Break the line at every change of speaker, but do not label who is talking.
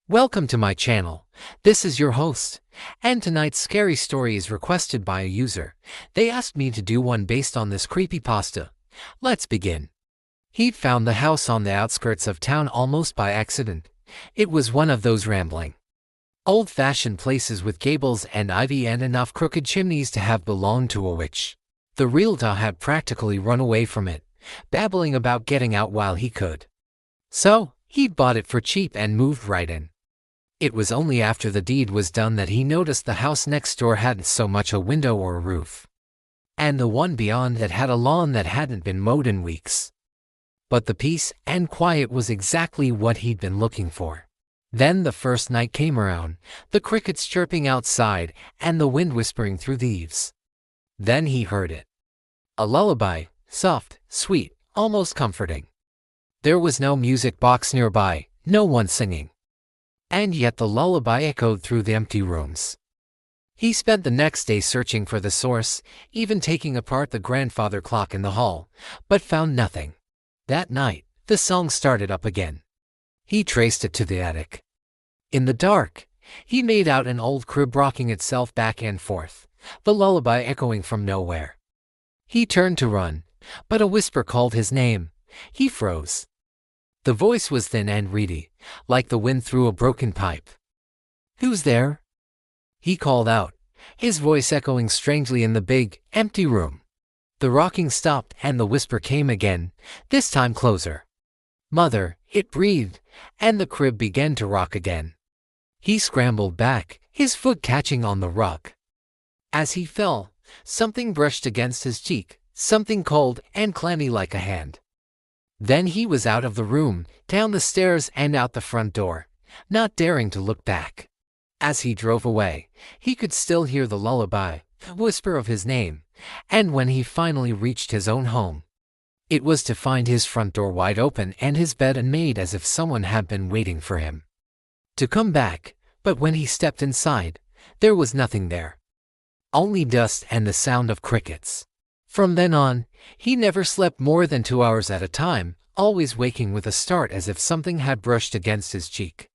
Welcome to my channel. This is your host, and tonight's scary story is requested by a user. They asked me to do one based on this creepypasta. Let's begin. He'd found the house on the outskirts of town almost by accident. It was one of those rambling, old-fashioned places with gables and ivy and enough crooked chimneys to have belonged to a witch. The realtor had practically run away from it, babbling about getting out while he could. So, he'd bought it for cheap and moved right in. It was only after the deed was done that he noticed the house next door hadn't so much a window or a roof, and the one beyond that had a lawn that hadn't been mowed in weeks. But the peace and quiet was exactly what he'd been looking for. Then the first night came around, the crickets chirping outside and the wind whispering through the eaves. Then he heard it. A lullaby, soft, sweet, almost comforting. There was no music box nearby, no one singing. And yet the lullaby echoed through the empty rooms. He spent the next day searching for the source, even taking apart the grandfather clock in the hall, but found nothing. That night, the song started up again. He traced it to the attic. In the dark, he made out an old crib rocking itself back and forth, the lullaby echoing from nowhere. He turned to run, but a whisper called his name. He froze. The voice was thin and reedy, like the wind through a broken pipe. "Who's there?" he called out, his voice echoing strangely in the big, empty room. The rocking stopped and the whisper came again, this time closer. "Mother," it breathed, and the crib began to rock again. He scrambled back, his foot catching on the rug. As he fell, something brushed against his cheek, something cold and clammy like a hand. Then he was out of the room, down the stairs and out the front door, not daring to look back. As he drove away, he could still hear the lullaby, the whisper of his name, and when he finally reached his own home, it was to find his front door wide open and his bed unmade as if someone had been waiting for him to come back. But when he stepped inside, there was nothing there. Only dust and the sound of crickets. From then on, he never slept more than 2 hours at a time, always waking with a start as if something had brushed against his cheek.